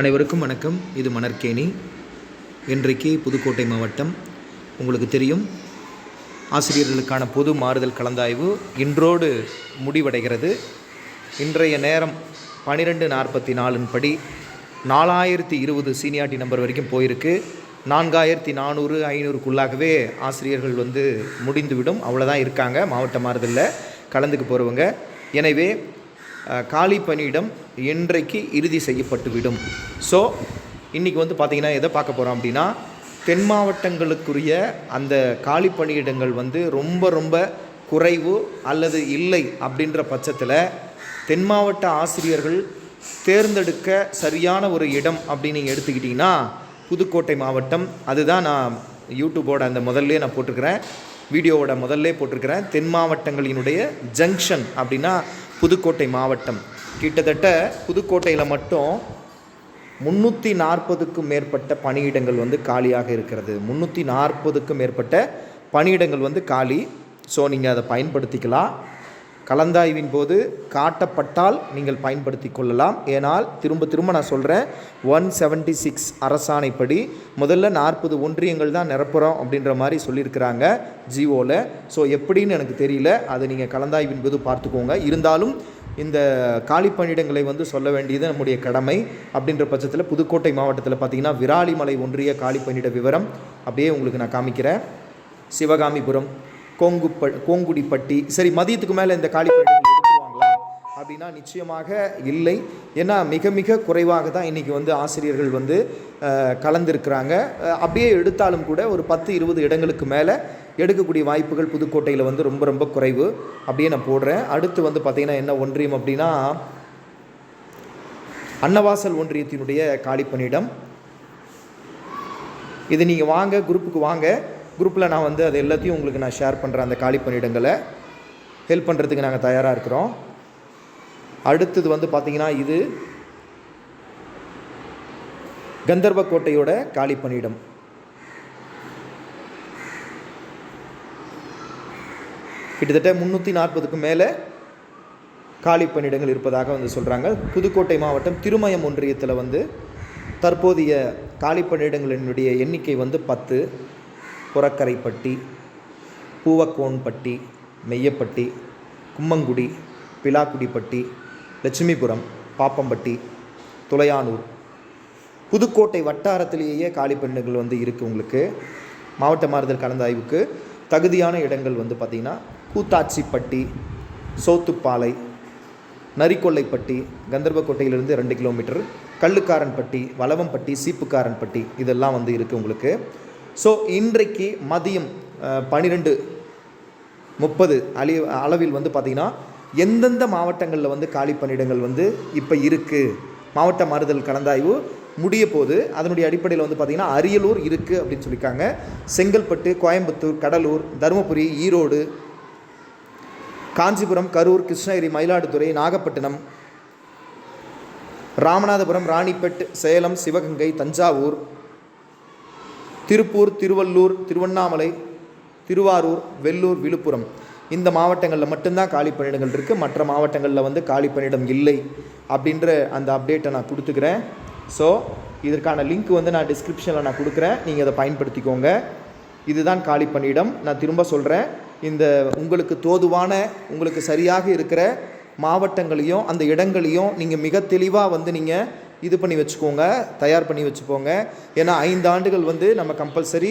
அனைவருக்கும் வணக்கம். இது மணற்கேணி. இன்றைக்கு புதுக்கோட்டை மாவட்டம். உங்களுக்கு தெரியும், ஆசிரியர்களுக்கான பொது மாறுதல் கலந்தாய்வு இன்றோடு முடிவடைகிறது. இன்றைய நேரம் 12:44 படி 4020 சீனியாரிட்டி நம்பர் வரைக்கும் போயிருக்கு. 4400 500க்குள்ளாகவே ஆசிரியர்கள் முடிந்துவிடும். அவ்வளோதான் இருக்காங்க மாவட்ட மாறுதலில் கலந்துக்கு போகிறவங்க. எனவே காலி பணியிடம் இன்றைக்கு இறுதி செய்யப்பட்டுவிடும். ஸோ இன்றைக்கி பார்த்திங்கன்னா எதை பார்க்க போகிறோம் அப்படின்னா, தென் மாவட்டங்களுக்குரிய அந்த காலி பணியிடங்கள் ரொம்ப ரொம்ப குறைவு அல்லது இல்லை அப்படின்ற பட்சத்தில் தென் மாவட்ட ஆசிரியர்கள் தேர்ந்தெடுக்க சரியான ஒரு இடம் அப்படின்னு நீங்கள் எடுத்துக்கிட்டிங்கன்னா புதுக்கோட்டை மாவட்டம். அதுதான் நான் யூடியூபோட அந்த முதல்லே நான் போட்டிருக்கிறேன், வீடியோவோட முதல்லே போட்டிருக்கிறேன். தென் மாவட்டங்களினுடைய ஜங்ஷன் அப்படின்னா புதுக்கோட்டை மாவட்டம். கிட்டத்தட்ட புதுக்கோட்டையில் மட்டும் 340க்கும் மேற்பட்ட பணியிடங்கள் காலியாக இருக்கிறது. 340க்கும் மேற்பட்ட பணியிடங்கள் காலி. ஸோ நீங்கள் அதை பயன்படுத்திக்கலாம். கலந்தாய்வின் போது காட்டப்பட்டால் நீங்கள் பயன்படுத்தி கொள்ளலாம். ஏனால் திரும்ப நான் சொல்கிறேன், 176 அரசாணைப்படி முதல்ல 40 ஒன்றியங்கள் தான் நிரப்புகிறோம் அப்படின்ற மாதிரி சொல்லியிருக்கிறாங்க ஜிஓவில். ஸோ எப்படின்னு எனக்கு தெரியல, அதை நீங்கள் கலந்தாய்வின் போது பார்த்துக்கோங்க. இருந்தாலும் இந்த காலி பணியிடங்களை சொல்ல வேண்டியது நம்முடைய கடமை. அப்படின்ற பட்சத்தில் புதுக்கோட்டை மாவட்டத்தில் பார்த்திங்கன்னா விராலிமலை ஒன்றிய காலி பணியிட விவரம் அப்படியே உங்களுக்கு நான் காமிக்கிறேன். சிவகாமிபுரம், கோங்குடிப்பட்டி. சரி, மதியத்துக்கு மேலே இந்த காலி பணியிடங்கள் எடுத்துருவாங்களா அப்படின்னா நிச்சயமாக இல்லை. ஏன்னா மிக மிக குறைவாக தான் இன்றைக்கி ஆசிரியர்கள் கலந்துருக்கிறாங்க. அப்படியே எடுத்தாலும் கூட ஒரு 10-20 இடங்களுக்கு மேலே எடுக்கக்கூடிய வாய்ப்புகள் புதுக்கோட்டையில் ரொம்ப ரொம்ப குறைவு. அப்படியே நான் போடுறேன். அடுத்து பார்த்திங்கன்னா என்ன ஒன்றியம் அப்படின்னா அன்னவாசல் ஒன்றியத்தினுடைய காலி பணியிடம். இது நீங்கள் வாங்க, குரூப்புக்கு வாங்க. குரூப்பில் நான் அது எல்லாத்தையும் உங்களுக்கு நான் ஷேர் பண்ணுறேன். அந்த காலி பணியிடங்களை ஹெல்ப் பண்ணுறதுக்கு நாங்கள் தயாராக இருக்கிறோம். அடுத்தது பார்த்திங்கன்னா இது கந்தர்வக்கோட்டையோட காலி பணியிடம். கிட்டத்தட்ட 340க்கும் மேலே காலி பணியிடங்கள் இருப்பதாக சொல்கிறாங்க. புதுக்கோட்டை மாவட்டம் திருமயம் ஒன்றியத்தில் தற்போதைய காலி பணியிடங்களினுடைய எண்ணிக்கை 10. புறக்கரைப்பட்டி, பூவக்கோன்பட்டி, மெய்யப்பட்டி, கும்மங்குடி, பிலாக்குடிப்பட்டி, லட்சுமிபுரம், பாப்பம்பட்டி, துளையானூர், புதுக்கோட்டை வட்டாரத்திலேயே காலி பணியிடங்கள் இருக்குது. உங்களுக்கு மாவட்ட மாறுதல் கலந்தாய்வுக்கு தகுதியான இடங்கள் பார்த்திங்கன்னா கூத்தாச்சிப்பட்டி, சோத்துப்பாலை, நரிக்கொல்லைப்பட்டி, கந்தர்வக்கோட்டையிலிருந்து 2 கிலோமீட்டர், கல்லுக்காரன்பட்டி, வளவம்பட்டி, சீப்புக்காரன்பட்டி இதெல்லாம் இருக்குது உங்களுக்கு. ஸோ இன்றைக்கு மதியம் 12:30 அளவில் பார்த்திங்கன்னா எந்தெந்த மாவட்டங்களில் காலி பணியிடங்கள் இப்போ இருக்குது, மாவட்ட மாறுதல் கலந்தாய்வு முடிய போது அதனுடைய அடிப்படையில் பார்த்திங்கன்னா அரியலூர் இருக்குது அப்படின்னு சொல்லியிருக்காங்க. செங்கல்பட்டு, கோயம்புத்தூர், கடலூர், தருமபுரி, ஈரோடு, காஞ்சிபுரம், கரூர், கிருஷ்ணகிரி, மயிலாடுதுறை, நாகப்பட்டினம், ராமநாதபுரம், ராணிப்பேட், சேலம், சிவகங்கை, தஞ்சாவூர், திருப்பூர், திருவள்ளூர், திருவண்ணாமலை, திருவாரூர், வெள்ளூர், விழுப்புரம் இந்த மாவட்டங்களில் மட்டும்தான் காலி பணியிடங்கள் இருக்குது. மற்ற மாவட்டங்களில் காலி பணியிடம் இல்லை அப்படின்ற அந்த அப்டேட்டை நான் கொடுத்துக்கிறேன். ஸோ இதற்கான லிங்க் நான் டிஸ்கிரிப்ஷனில் நான் கொடுக்குறேன், நீங்கள் அதை பயன்படுத்திக்கோங்க. இதுதான் காலி பணியிடம். நான் திரும்ப சொல்கிறேன், இந்த உங்களுக்கு தோதுவான, உங்களுக்கு சரியாக இருக்கிற மாவட்டங்களையும் அந்த இடங்களையும் நீங்கள் மிக தெளிவாக நீங்கள் இது பண்ணி வச்சுக்கோங்க, தயார் பண்ணி வச்சுக்கோங்க. ஏன்னா 5 ஆண்டுகள் நம்ம கம்பல்சரி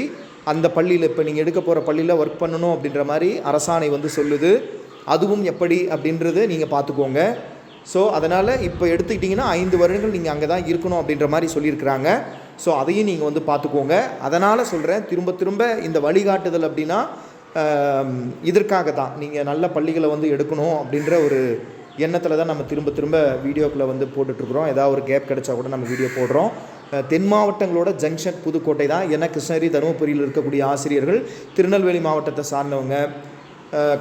அந்த பள்ளியில், இப்போ நீங்கள் எடுக்க போகிற பள்ளியில் ஒர்க் பண்ணணும் அப்படின்ற மாதிரி அரசாணை சொல்லுது. அதுவும் எப்படி அப்படின்றது நீங்கள் பார்த்துக்கோங்க. ஸோ அதனால் இப்போ எடுத்துக்கிட்டிங்கன்னா 5 வருடங்கள் நீங்கள் அங்கே தான் இருக்கணும் அப்படின்ற மாதிரி சொல்லியிருக்கிறாங்க. ஸோ அதையும் நீங்கள் பார்த்துக்கோங்க. அதனால் சொல்கிறேன், திரும்ப இந்த வழிகாட்டுதல் அப்படின்னா இதற்காக தான், நீங்கள் நல்ல பள்ளிகளை எடுக்கணும் அப்படின்ற ஒரு எண்ணத்தில் தான் நம்ம திரும்ப வீடியோக்களை போட்டுட்ருக்குறோம். ஏதாவது ஒரு கேப் கிடச்சா கூட நம்ம வீடியோ போடுறோம். தென் மாவட்டங்களோட ஜங்ஷன் புதுக்கோட்டை தான். ஏன்னா கிருஷ்ணகிரி, தருமபுரியில் இருக்கக்கூடிய ஆசிரியர்கள் திருநெல்வேலி மாவட்டத்தை சார்ந்தவங்க,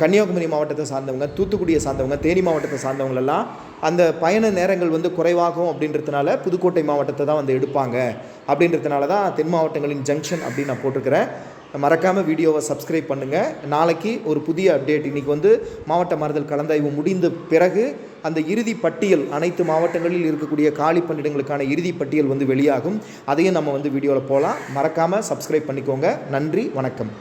கன்னியாகுமரி மாவட்டத்தை சார்ந்தவங்க, தூத்துக்குடியை சார்ந்தவங்க, தேனி மாவட்டத்தை சார்ந்தவங்களெல்லாம் அந்த பயண நேரங்கள் குறைவாகும் அப்படின்றதுனால புதுக்கோட்டை மாவட்டத்தை தான் எடுப்பாங்க. அப்படின்றதுனால தான் தென் மாவட்டங்களின் ஜங்ஷன் அப்படின்னு நான் போட்டிருக்கிறேன். மறக்காமல் வீடியோவை சப்ஸ்கிரைப் பண்ணுங்கள். நாளைக்கு ஒரு புதிய அப்டேட். இன்றைக்கி மாவட்ட மாறுதல் கலந்தாய்வு முடிந்த பிறகு அந்த இறுதி பட்டியல் அனைத்து மாவட்டங்களில் இருக்கக்கூடிய காலி பணியிடங்களுக்கான இறுதி பட்டியல் வந்து வெளியாகும். அதையும் நம்ம வந்து வீடியோவில் போகலாம். மறக்காமல் சப்ஸ்கிரைப் பண்ணிக்கோங்க. நன்றி, வணக்கம்.